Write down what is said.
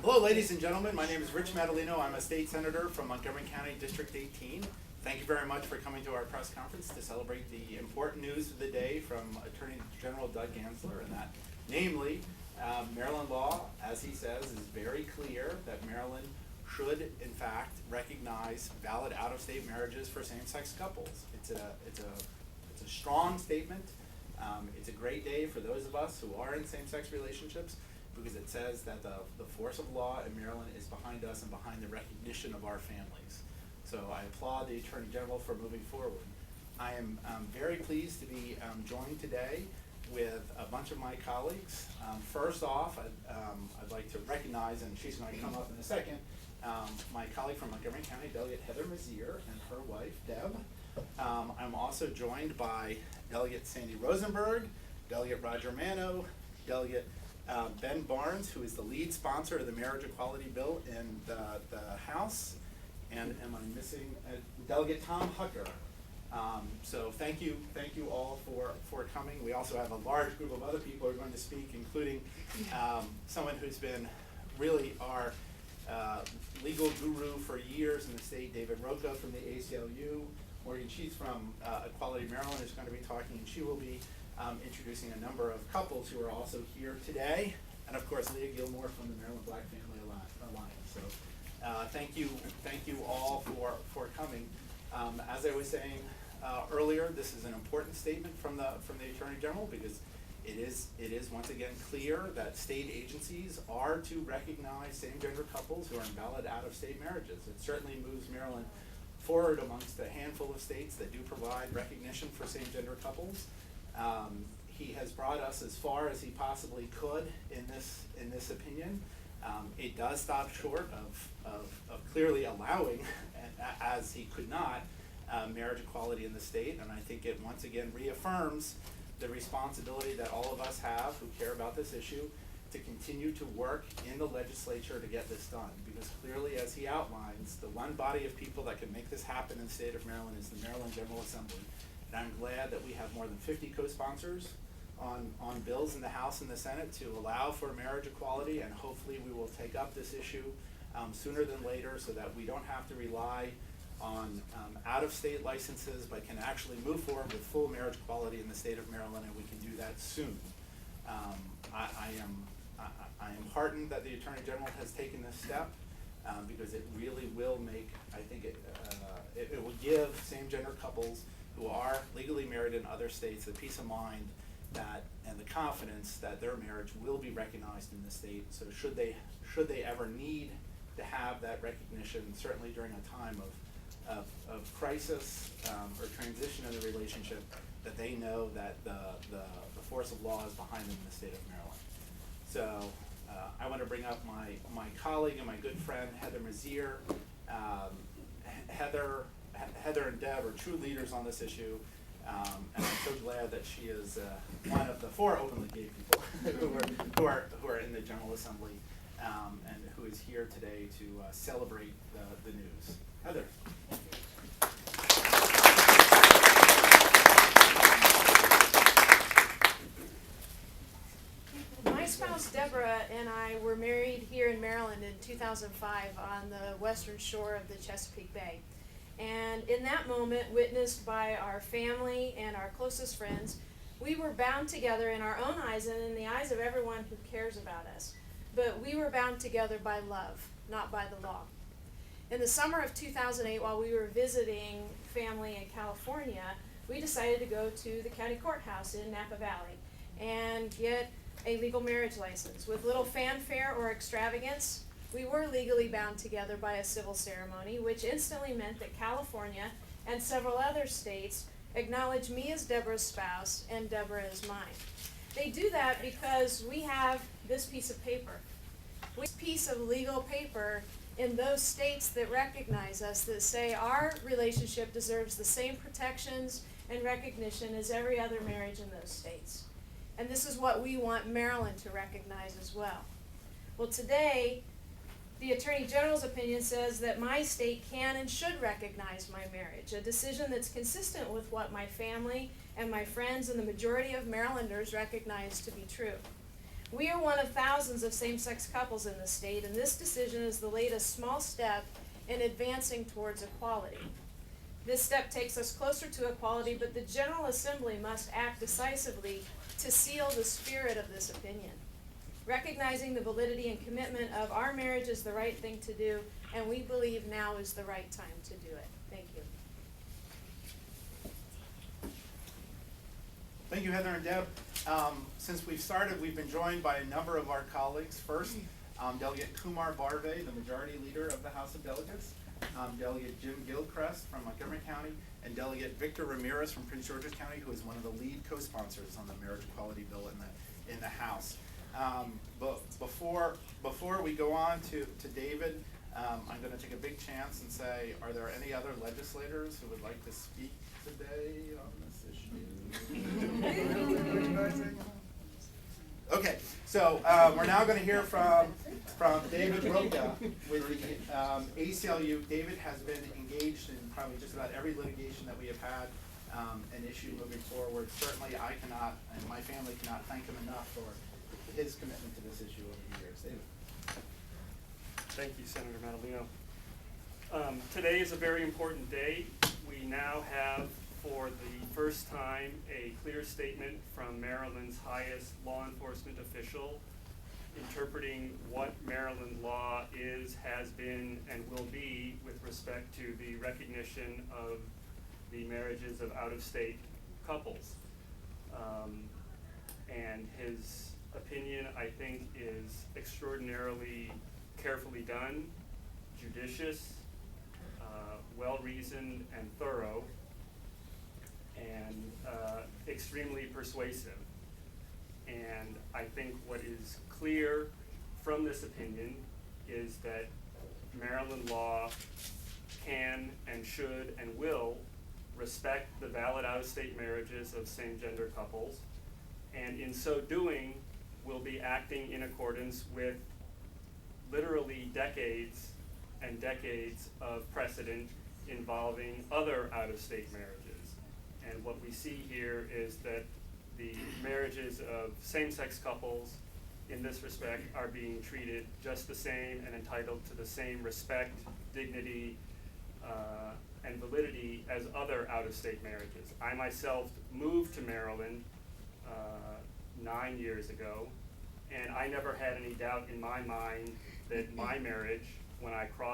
Hello, ladies and gentlemen. My name is Rich Madalino. I'm a state senator from Montgomery County, District 18. Thank you very much for coming to our press conference to celebrate the important news of the day from Attorney General Doug Gansler, and that, namely, Maryland law, as he says, is very clear that Maryland should, in fact, recognize valid out-of-state marriages for same-sex couples. It's a strong statement. It's a great day for those of us who are in same-sex relationships, because it says that the force of law in Maryland is behind us and behind the recognition of our families. So I applaud the Attorney General for moving forward. I am very pleased to be joined today with a bunch of my colleagues. First off, I'd like to recognize, and she's going to come up in a second, my colleague from Montgomery County, Delegate Heather Mazier, and her wife, Deb. I'm also joined by Delegate Sandy Rosenberg, Delegate Roger Mano, Delegate Ben Barnes, who is the lead sponsor of the marriage equality bill in the House, and am I missing Delegate Tom Hucker. So thank you all for coming. We also have a large group of other people who are going to speak, including someone who's been really our legal guru for years in the state, David Roca from the ACLU. Morgan Sheets from Equality Maryland is going to be talking, and she will be introducing a number of couples who are also here today, and of course Leah Gilmore from the Maryland Black Family Alliance. So thank you all for coming. As I was saying earlier, this is an important statement from the Attorney General, because it is once again clear that state agencies are to recognize same-gender couples who are in valid out-of-state marriages. It certainly moves Maryland forward amongst a handful of states that do provide recognition for same-gender couples. He has brought us as far as he possibly could in this opinion. It does stop short of clearly allowing, as he could not, marriage equality in the state, and I think it once again reaffirms the responsibility that all of us have who care about this issue to continue to work in the legislature to get this done, because clearly, as he outlines, the one body of people that can make this happen in the state of Maryland is the Maryland General Assembly. And I'm glad that we have more than 50 co-sponsors on bills in the House and the Senate to allow for marriage equality, and hopefully we will take up this issue sooner than later, so that we don't have to rely on out-of-state licenses, but can actually move forward with full marriage equality in the state of Maryland, and we can do that soon. I am heartened that the Attorney General has taken this step, because it really will make, I think it will give same-gender couples who are legally married in other states the peace of mind that, and the confidence that their marriage will be recognized in the state. So should they ever need to have that recognition, certainly during a time of crisis or transition in the relationship, that they know that the force of law is behind them in the state of Maryland. So I want to bring up my colleague and my good friend, Heather Mazier. Heather and Deb are true leaders on this issue, and I'm so glad that she is one of the 4 openly gay people who are in the General Assembly, and who is here today to celebrate the news. Heather. My spouse Deborah and I were married here in Maryland in 2005 on the western shore of the Chesapeake Bay. And in that moment, witnessed by our family and our closest friends, we were bound together in our own eyes and in the eyes of everyone who cares about us. But we were bound together by love, not by the law. In the summer of 2008, while we were visiting family in California, we decided to go to the county courthouse in Napa Valley and get a legal marriage license. With little fanfare or extravagance, we were legally bound together by a civil ceremony, which instantly meant that California and several other states acknowledge me as Deborah's spouse and Deborah as mine. They do that because we have this piece of paper. This piece of legal paper in those states that recognize us, that say our relationship deserves the same protections and recognition as every other marriage in those states. And this is what we want Maryland to recognize as well. Well, today, the Attorney General's opinion says that my state can and should recognize my marriage, a decision that's consistent with what my family and my friends and the majority of Marylanders recognize to be true. We are one of thousands of same-sex couples in the state, and this decision is the latest small step in advancing towards equality. This step takes us closer to equality, but the General Assembly must act decisively to seal the spirit of this opinion. Recognizing the validity and commitment of our marriage is the right thing to do, and we believe now is the right time to do it. Thank you. Thank you, Heather and Deb. Since we've started, we've been joined by a number of our colleagues. First, Delegate Kumar Barve, the majority leader of the House of Delegates, Delegate Jim Gilchrist from Montgomery County, and Delegate Victor Ramirez from Prince George's County, who is one of the lead co-sponsors on the marriage equality bill in the House. But before we go on to David, I'm going to take a big chance and say, are there any other legislators who would like to speak today on this issue? Okay, so we're now going to hear from David Roca with the ACLU. David has been engaged in probably just about every litigation that we have had an issue moving forward. Certainly I cannot, and my family cannot thank him enough for his commitment to this issue over the years. David. Thank you, Senator Madaleno. Today is a very important day. We now have, for the first time, a clear statement from Maryland's highest law enforcement official interpreting what Maryland law is, has been, and will be with respect to the recognition of the marriages of out-of-state couples. And his opinion, I think, is extraordinarily carefully done, judicious, well-reasoned and thorough, and extremely persuasive. And I think what is clear from this opinion is that Maryland law can and should and will respect the valid out-of-state marriages of same-gender couples, and in so doing will be acting in accordance with literally decades and decades of precedent involving other out-of-state marriages. And what we see here is that the marriages of same-sex couples in this respect are being treated just the same and entitled to the same respect, dignity, and validity as other out-of-state marriages. I myself moved to Maryland 9 years ago, and I never had any doubt in my mind that my marriage, when I crossed